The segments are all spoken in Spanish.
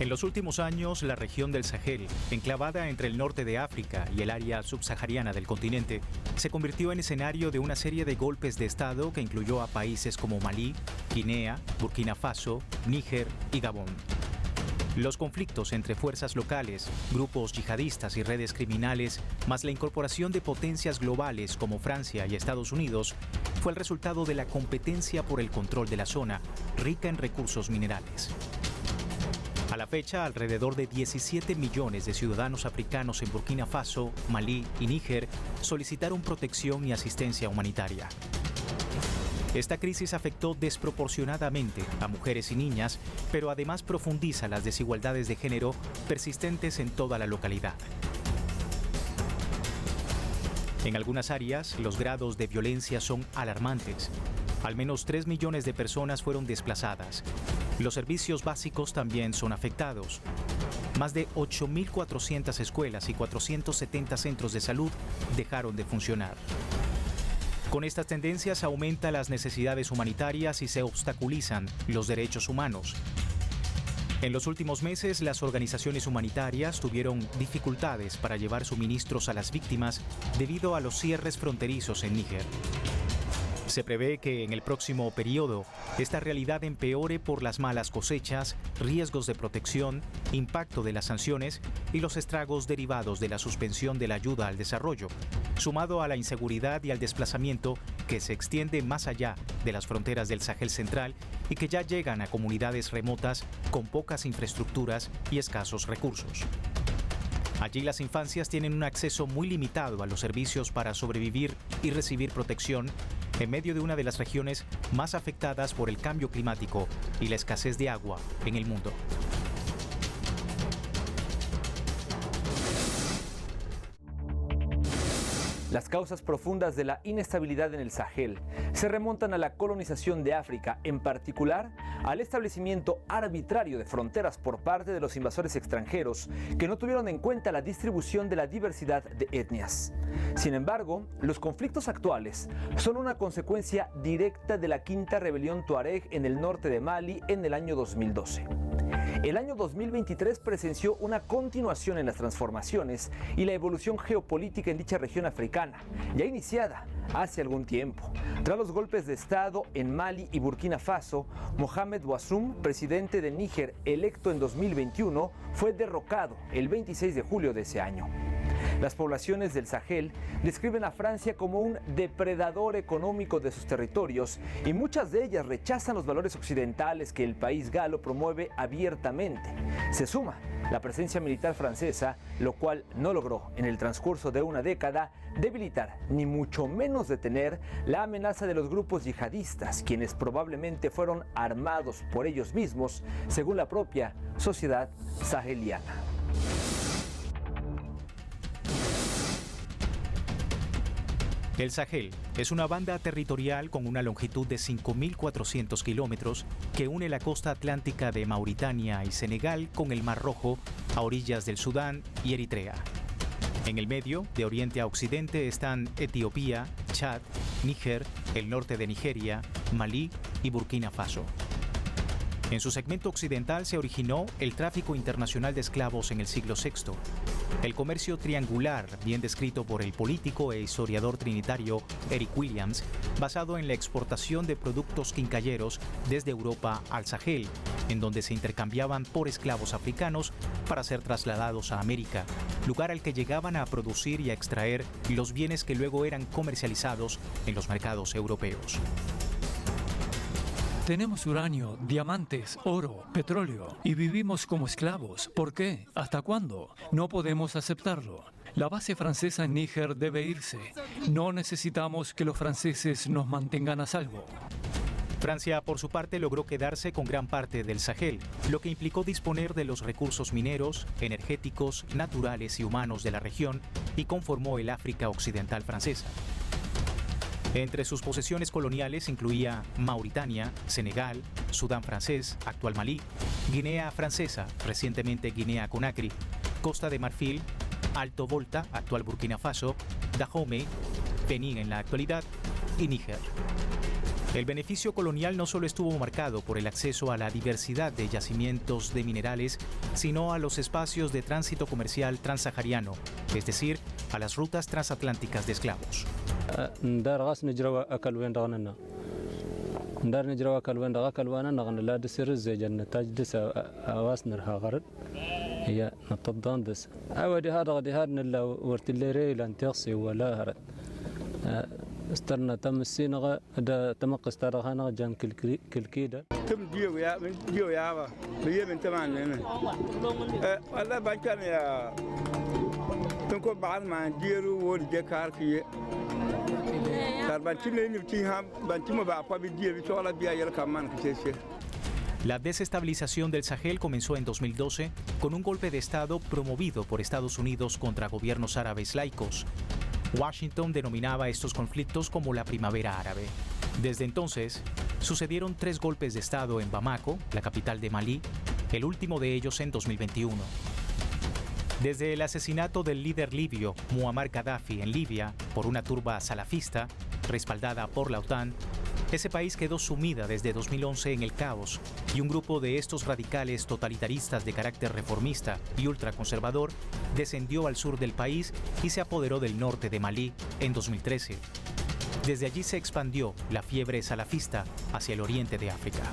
En los últimos años, la región del Sahel, enclavada entre el norte de África y el área subsahariana del continente, se convirtió en escenario de una serie de golpes de Estado que incluyó a países como Malí, Guinea, Burkina Faso, Níger y Gabón. Los conflictos entre fuerzas locales, grupos yihadistas y redes criminales, más la incorporación de potencias globales como Francia y Estados Unidos, fue el resultado de la competencia por el control de la zona, rica en recursos minerales. A la fecha, alrededor de 17 millones de ciudadanos africanos en Burkina Faso, Malí y Níger solicitaron protección y asistencia humanitaria. Esta crisis afectó desproporcionadamente a mujeres y niñas, pero además profundiza las desigualdades de género persistentes en toda la localidad. En algunas áreas, los grados de violencia son alarmantes. Al menos 3 millones de personas fueron desplazadas. Los servicios básicos también son afectados. Más de 8.400 escuelas y 470 centros de salud dejaron de funcionar. Con estas tendencias aumentan las necesidades humanitarias y se obstaculizan los derechos humanos. En los últimos meses, las organizaciones humanitarias tuvieron dificultades para llevar suministros a las víctimas debido a los cierres fronterizos en Níger. Se prevé que en el próximo periodo esta realidad empeore por las malas cosechas, riesgos de protección, impacto de las sanciones y los estragos derivados de la suspensión de la ayuda al desarrollo, sumado a la inseguridad y al desplazamiento que se extiende más allá de las fronteras del Sahel central y que ya llegan a comunidades remotas con pocas infraestructuras y escasos recursos. Allí las infancias tienen un acceso muy limitado a los servicios para sobrevivir y recibir protección en medio de una de las regiones más afectadas por el cambio climático y la escasez de agua en el mundo. Las causas profundas de la inestabilidad en el Sahel se remontan a la colonización de África, en particular al establecimiento arbitrario de fronteras por parte de los invasores extranjeros que no tuvieron en cuenta la distribución de la diversidad de etnias. Sin embargo, los conflictos actuales son una consecuencia directa de la quinta rebelión tuareg en el norte de Mali en el año 2012. El año 2023 presenció una continuación en las transformaciones y la evolución geopolítica en dicha región africana, ya iniciada hace algún tiempo. Tras los golpes de Estado en Mali y Burkina Faso, Mohamed Bazoum, presidente de Níger electo en 2021, fue derrocado el 26 de julio de ese año. Las poblaciones del Sahel describen a Francia como un depredador económico de sus territorios y muchas de ellas rechazan los valores occidentales que el país galo promueve abiertamente. Se suma la presencia militar francesa, lo cual no logró en el transcurso de una década debilitar ni mucho menos detener la amenaza de los grupos yihadistas, quienes probablemente fueron armados por ellos mismos, según la propia sociedad saheliana. El Sahel es una banda territorial con una longitud de 5.400 kilómetros que une la costa atlántica de Mauritania y Senegal con el Mar Rojo a orillas del Sudán y Eritrea. En el medio, de oriente a occidente, están Etiopía, Chad, Níger, el norte de Nigeria, Malí y Burkina Faso. En su segmento occidental se originó el tráfico internacional de esclavos en el siglo VI. El comercio triangular, bien descrito por el político e historiador trinitario Eric Williams, basado en la exportación de productos quincalleros desde Europa al Sahel, en donde se intercambiaban por esclavos africanos para ser trasladados a América, lugar al que llegaban a producir y a extraer los bienes que luego eran comercializados en los mercados europeos. Tenemos uranio, diamantes, oro, petróleo y vivimos como esclavos. ¿Por qué? ¿Hasta cuándo? No podemos aceptarlo. La base francesa en Níger debe irse. No necesitamos que los franceses nos mantengan a salvo. Francia, por su parte, logró quedarse con gran parte del Sahel, lo que implicó disponer de los recursos mineros, energéticos, naturales y humanos de la región y conformó el África Occidental francesa. Entre sus posesiones coloniales incluía Mauritania, Senegal, Sudán francés, actual Malí, Guinea francesa, recientemente Guinea Conakry, Costa de Marfil, Alto Volta, actual Burkina Faso, Dahomey, Benín en la actualidad y Níger. El beneficio colonial no solo estuvo marcado por el acceso a la diversidad de yacimientos de minerales, sino a los espacios de tránsito comercial transsahariano, es decir, a las rutas transatlánticas de esclavos. La desestabilización del Sahel comenzó en 2012 con un golpe de Estado promovido por Estados Unidos contra gobiernos árabes laicos. Washington denominaba estos conflictos como la Primavera Árabe. Desde entonces, sucedieron 3 golpes de Estado en Bamako, la capital de Malí, el último de ellos en 2021. Desde el asesinato del líder libio Muammar Gaddafi en Libia por una turba salafista, respaldada por la OTAN, ese país quedó sumida desde 2011 en el caos y un grupo de estos radicales totalitaristas de carácter reformista y ultraconservador descendió al sur del país y se apoderó del norte de Malí en 2013. Desde allí se expandió la fiebre salafista hacia el oriente de África.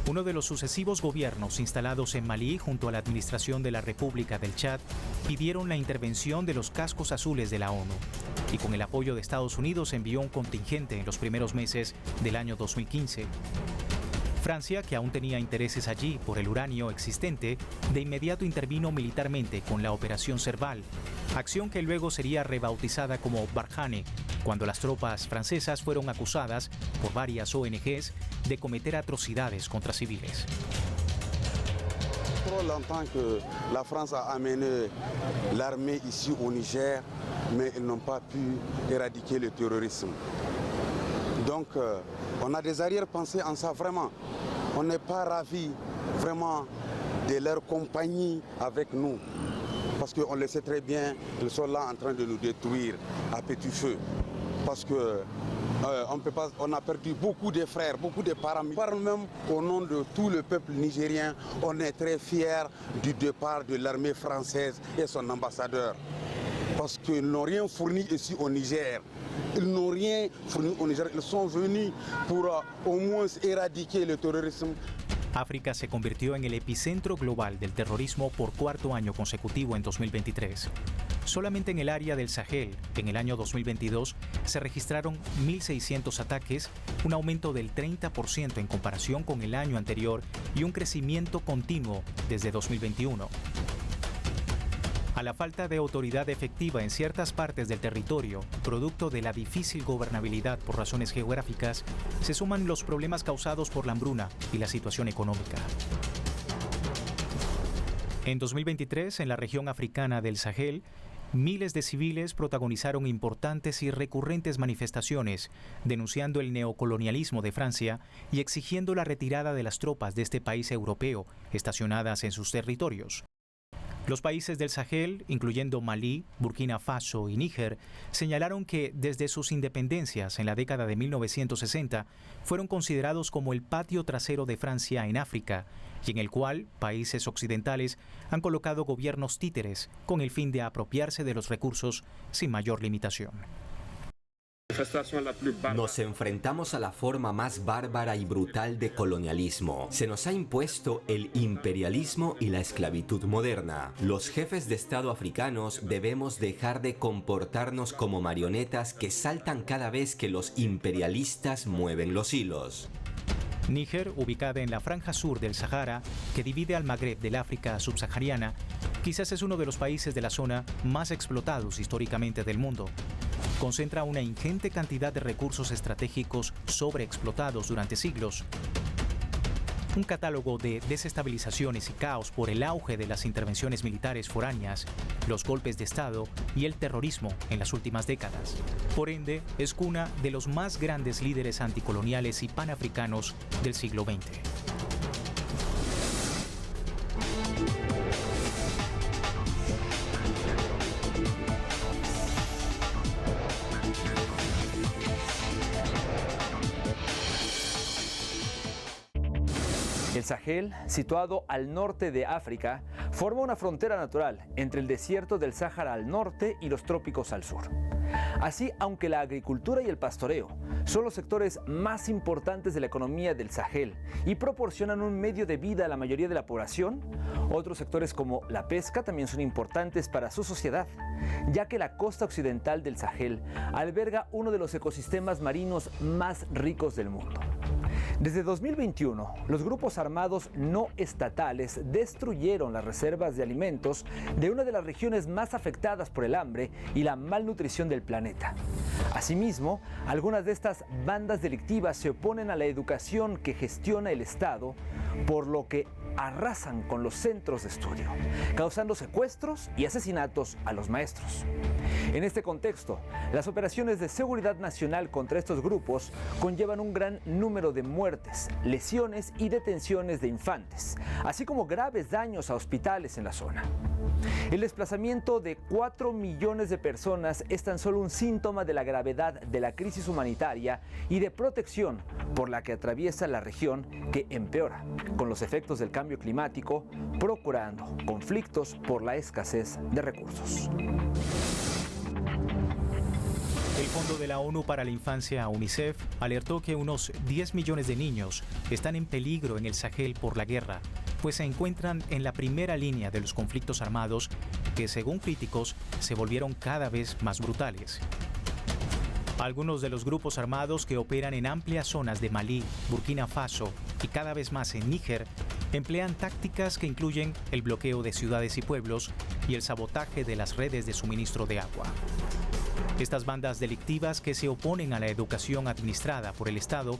Uno de los sucesivos gobiernos instalados en Malí junto a la administración de la República del Chad pidieron la intervención de los cascos azules de la ONU y con el apoyo de Estados Unidos envió un contingente en los primeros meses del año 2015. Francia, que aún tenía intereses allí por el uranio existente, de inmediato intervino militarmente con la Operación Serval, acción que luego sería rebautizada como Barkhane, cuando las tropas francesas fueron acusadas por varias ONGs de cometer atrocidades contra civiles. Trop longtemps que la France a amené l'armée ici au Niger, mais ils n'ont pas pu éradiquer le terrorisme. Donc, on a des arrière-pensées en ça, vraiment. On n'est pas ravis, vraiment, de leur compagnie avec nous. Parce qu'on le sait très bien, ils sont là en train de nous détruire à petit feu. Parce que on a perdu beaucoup de frères, beaucoup de parents. Par même au nom de tout le peuple nigérien, on est très fiers du départ de l'armée française et son ambassadeur. Parce qu'ils n'ont rien fourni ici au Niger. Ils n'ont rien fourni au Niger. Ils sont venus pour au moins éradiquer le terrorisme. África se convirtió en el epicentro global del terrorismo por 4º año consecutivo en 2023. Solamente en el área del Sahel, en el año 2022, se registraron 1.600 ataques, un aumento del 30% en comparación con el año anterior y un crecimiento continuo desde 2021. A la falta de autoridad efectiva en ciertas partes del territorio, producto de la difícil gobernabilidad por razones geográficas, se suman los problemas causados por la hambruna y la situación económica. En 2023, en la región africana del Sahel, miles de civiles protagonizaron importantes y recurrentes manifestaciones, denunciando el neocolonialismo de Francia y exigiendo la retirada de las tropas de este país europeo estacionadas en sus territorios. Los países del Sahel, incluyendo Malí, Burkina Faso y Níger, señalaron que desde sus independencias en la década de 1960 fueron considerados como el patio trasero de Francia en África, y en el cual países occidentales han colocado gobiernos títeres con el fin de apropiarse de los recursos sin mayor limitación. Nos enfrentamos a la forma más bárbara y brutal de colonialismo. Se nos ha impuesto el imperialismo y la esclavitud moderna. Los jefes de Estado africanos debemos dejar de comportarnos como marionetas que saltan cada vez que los imperialistas mueven los hilos. Níger, ubicada en la franja sur del Sahara, que divide al Magreb del África subsahariana, quizás es uno de los países de la zona más explotados históricamente del mundo. Concentra una ingente cantidad de recursos estratégicos sobreexplotados durante siglos. Un catálogo de desestabilizaciones y caos por el auge de las intervenciones militares foráneas, los golpes de Estado y el terrorismo en las últimas décadas. Por ende, es cuna de los más grandes líderes anticoloniales y panafricanos del siglo XX. El Sahel, situado al norte de África, forma una frontera natural entre el desierto del Sáhara al norte y los trópicos al sur. Así, aunque la agricultura y el pastoreo son los sectores más importantes de la economía del Sahel y proporcionan un medio de vida a la mayoría de la población, otros sectores como la pesca también son importantes para su sociedad, ya que la costa occidental del Sahel alberga uno de los ecosistemas marinos más ricos del mundo. Desde 2021, los grupos armados no estatales destruyeron las reservas de alimentos de una de las regiones más afectadas por el hambre y la malnutrición del planeta. Asimismo, algunas de estas bandas delictivas se oponen a la educación que gestiona el Estado, por lo que arrasan con los centros de estudio, causando secuestros y asesinatos a los maestros. En este contexto, las operaciones de seguridad nacional contra estos grupos conllevan un gran número de muertes, lesiones y detenciones de infantes, así como graves daños a hospitales en la zona. El desplazamiento de 4 millones de personas es tan solo un síntoma de la gravedad de la crisis humanitaria y de protección por la que atraviesa la región, que empeora con los efectos del cambio climático, procurando conflictos por la escasez de recursos. El Fondo de la ONU para la Infancia, UNICEF, alertó que unos 10 millones de niños están en peligro en el Sahel por la guerra, pues se encuentran en la primera línea de los conflictos armados que, según críticos, se volvieron cada vez más brutales. Algunos de los grupos armados que operan en amplias zonas de Malí, Burkina Faso y cada vez más en Níger emplean tácticas que incluyen el bloqueo de ciudades y pueblos y el sabotaje de las redes de suministro de agua. Estas bandas delictivas, que se oponen a la educación administrada por el Estado,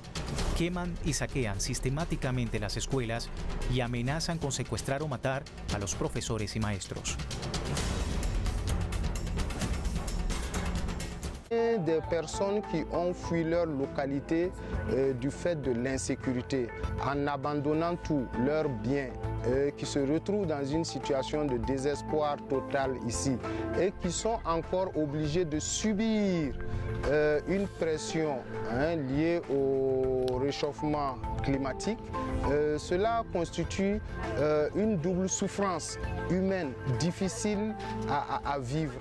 queman y saquean sistemáticamente las escuelas y amenazan con secuestrar o matar a los profesores y maestros. Des personnes qui ont fui leur localité du fait de l'insécurité, en abandonnant tous leurs biens, qui se retrouvent dans une situation de désespoir total ici et qui sont encore obligés de subir une pression liée au réchauffement climatique. Cela constitue une double souffrance humaine difficile à vivre.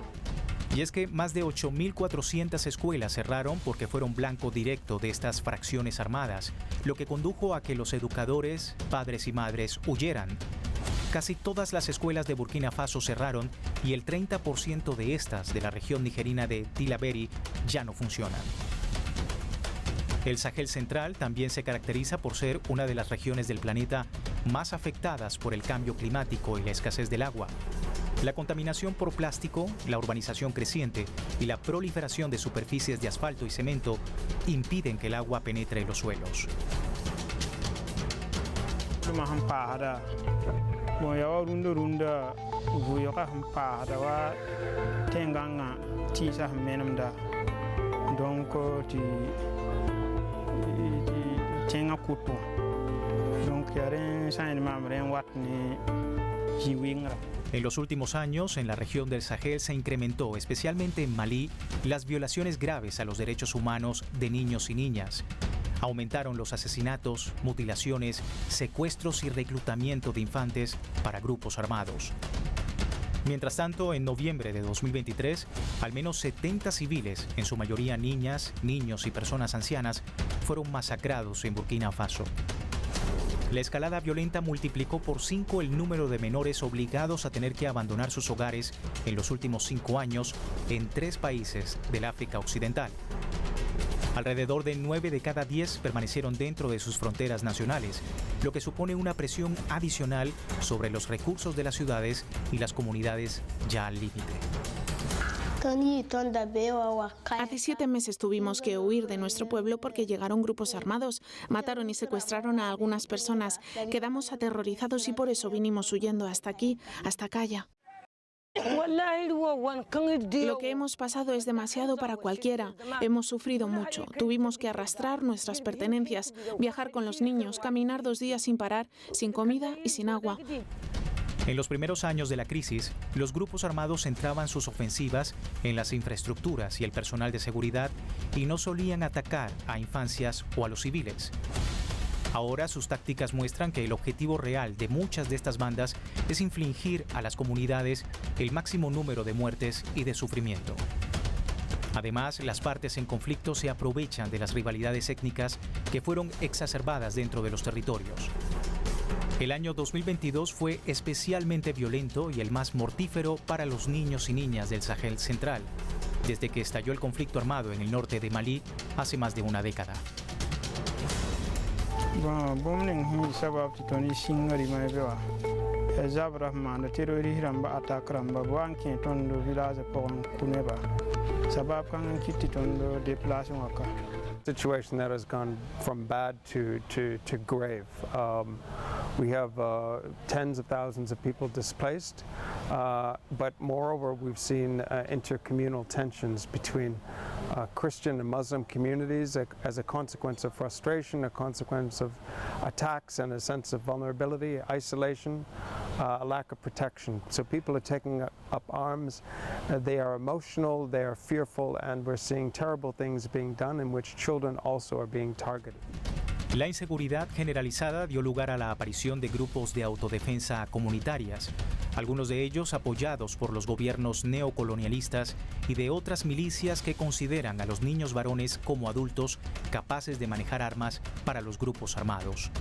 Y es que más de 8.400 escuelas cerraron porque fueron blanco directo de estas fracciones armadas, lo que condujo a que los educadores, padres y madres huyeran. Casi todas las escuelas de Burkina Faso cerraron y el 30% de estas de la región nigerina de Tillabéri ya no funcionan. El Sahel Central también se caracteriza por ser una de las regiones del planeta más afectadas por el cambio climático y la escasez del agua. La contaminación por plástico, la urbanización creciente y la proliferación de superficies de asfalto y cemento impiden que el agua penetre los suelos. En los últimos años, en la región del Sahel se incrementó, especialmente en Malí, las violaciones graves a los derechos humanos de niños y niñas. Aumentaron los asesinatos, mutilaciones, secuestros y reclutamiento de infantes para grupos armados. Mientras tanto, en noviembre de 2023, al menos 70 civiles, en su mayoría niñas, niños y personas ancianas, fueron masacrados en Burkina Faso. La escalada violenta multiplicó por 5 el número de menores obligados a tener que abandonar sus hogares en los últimos 5 años en 3 países del África Occidental. Alrededor de 9 de cada 10 permanecieron dentro de sus fronteras nacionales, lo que supone una presión adicional sobre los recursos de las ciudades y las comunidades ya al límite. Hace 7 meses tuvimos que huir de nuestro pueblo porque llegaron grupos armados, mataron y secuestraron a algunas personas. Quedamos aterrorizados y por eso vinimos huyendo hasta aquí, hasta Kaya. Lo que hemos pasado es demasiado para cualquiera. Hemos sufrido mucho. Tuvimos que arrastrar nuestras pertenencias, viajar con los niños, caminar 2 días sin parar, sin comida y sin agua. En los primeros años de la crisis, los grupos armados centraban sus ofensivas en las infraestructuras y el personal de seguridad y no solían atacar a infancias o a los civiles. Ahora sus tácticas muestran que el objetivo real de muchas de estas bandas es infligir a las comunidades el máximo número de muertes y de sufrimiento. Además, las partes en conflicto se aprovechan de las rivalidades étnicas que fueron exacerbadas dentro de los territorios. El año 2022 fue especialmente violento y el más mortífero para los niños y niñas del Sahel Central, desde que estalló el conflicto armado en el norte de Malí hace más de una década. Situation that has gone from bad to grave. We have tens of thousands of people displaced, but moreover we've seen intercommunal tensions between Christian and Muslim communities as a consequence of frustration, a consequence of attacks and a sense of vulnerability, isolation, a lack of protection. So people are taking up arms, they are emotional, they are fearful, and we're seeing terrible things being done in which children also are being targeted. La inseguridad generalizada dio lugar a la aparición de grupos de autodefensa comunitarias, algunos de ellos apoyados por los gobiernos neocolonialistas y de otras milicias que consideran a los niños varones como adultos capaces de manejar armas para los grupos armados.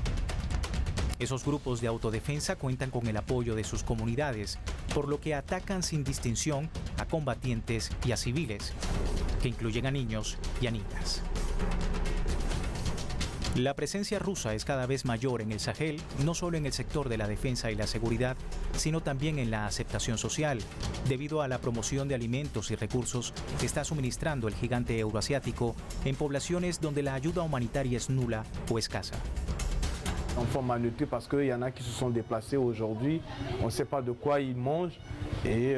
Esos grupos de autodefensa cuentan con el apoyo de sus comunidades, por lo que atacan sin distinción a combatientes y a civiles, que incluyen a niños y a niñas. La presencia rusa es cada vez mayor en el Sahel, no solo en el sector de la defensa y la seguridad, sino también en la aceptación social, debido a la promoción de alimentos y recursos que está suministrando el gigante euroasiático en poblaciones donde la ayuda humanitaria es nula o escasa. Enfants malnutris parce qu'il y en a qui se sont déplacés aujourd'hui, on ne sait pas de quoi ils mangent et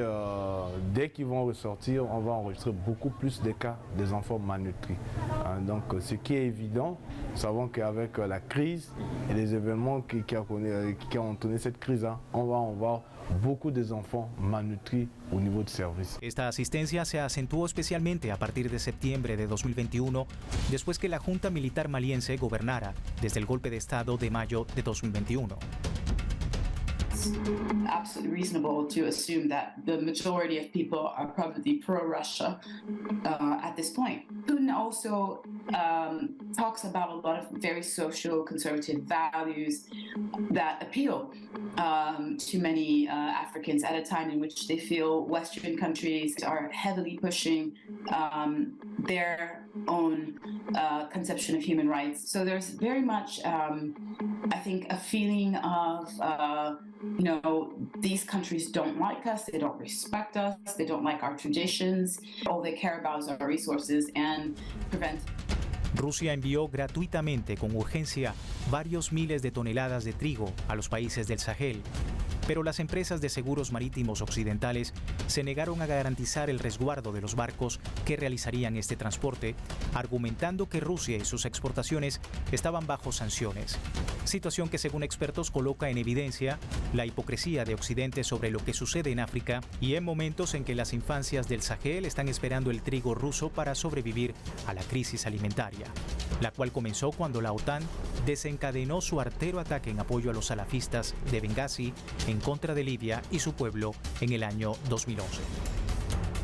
dès qu'ils vont ressortir, on va enregistrer beaucoup plus de cas des enfants malnutris. Donc ce qui est évident, nous savons qu'avec la crise et les événements qui ont entraîné cette crise, on va voir beaucoup des enfants malnutris au niveau de service. Esta asistencia se acentuó especialmente a partir de septiembre de 2021, después que la junta militar maliense gobernara desde el golpe de Estado de mayo de 2021. It's absolutely reasonable to assume that the majority of people are probably pro-Russia at this point. Putin also talks about a lot of very social conservative values that appeal to many Africans at a time in which they feel Western countries are heavily pushing their own conception of human rights. So there's very much, I think, a feeling of, these countries don't like us, they don't respect us, they don't like our traditions. All they care about is our resources and prevent. Rusia envió gratuitamente con urgencia varios miles de toneladas de trigo a los países del Sahel, pero las empresas de seguros marítimos occidentales se negaron a garantizar el resguardo de los barcos que realizarían este transporte, argumentando que Rusia y sus exportaciones estaban bajo sanciones. Situación que, según expertos, coloca en evidencia la hipocresía de Occidente sobre lo que sucede en África y en momentos en que las infancias del Sahel están esperando el trigo ruso para sobrevivir a la crisis alimentaria, la cual comenzó cuando la OTAN desencadenó su artero ataque en apoyo a los salafistas de Benghazi en contra de Libia y su pueblo en el año 2011.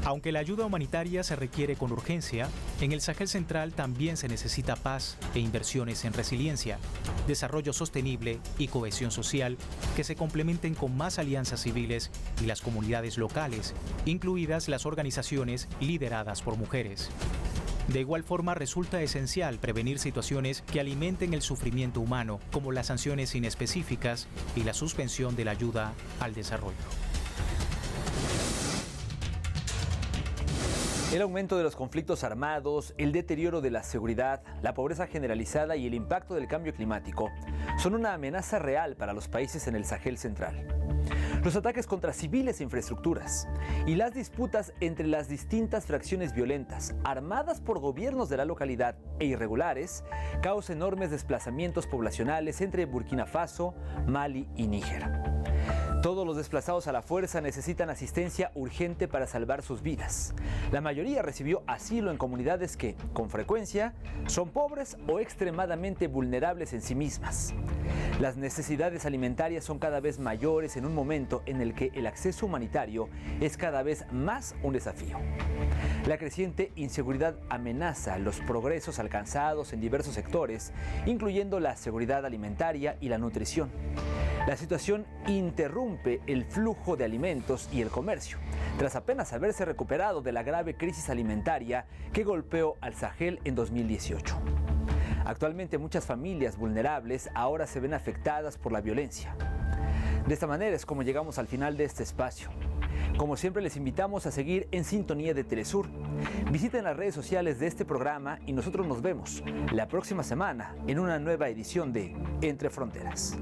Aunque la ayuda humanitaria se requiere con urgencia, en el Sahel Central también se necesita paz e inversiones en resiliencia, desarrollo sostenible y cohesión social que se complementen con más alianzas civiles y las comunidades locales, incluidas las organizaciones lideradas por mujeres. De igual forma, resulta esencial prevenir situaciones que alimenten el sufrimiento humano, como las sanciones inespecíficas y la suspensión de la ayuda al desarrollo. El aumento de los conflictos armados, el deterioro de la seguridad, la pobreza generalizada y el impacto del cambio climático son una amenaza real para los países en el Sahel Central. Los ataques contra civiles e infraestructuras y las disputas entre las distintas fracciones violentas, armadas por gobiernos de la localidad e irregulares, causan enormes desplazamientos poblacionales entre Burkina Faso, Mali y Níger. Todos los desplazados a la fuerza necesitan asistencia urgente para salvar sus vidas. La mayoría recibió asilo en comunidades que, con frecuencia, son pobres o extremadamente vulnerables en sí mismas. Las necesidades alimentarias son cada vez mayores en un momento en el que el acceso humanitario es cada vez más un desafío. La creciente inseguridad amenaza los progresos alcanzados en diversos sectores, incluyendo la seguridad alimentaria y la nutrición. La situación interrumpe el flujo de alimentos y el comercio, tras apenas haberse recuperado de la grave crisis alimentaria que golpeó al Sahel en 2018. Actualmente muchas familias vulnerables ahora se ven afectadas por la violencia. De esta manera es como llegamos al final de este espacio. Como siempre, les invitamos a seguir en sintonía de Telesur. Visiten las redes sociales de este programa y nosotros nos vemos la próxima semana en una nueva edición de Entre Fronteras.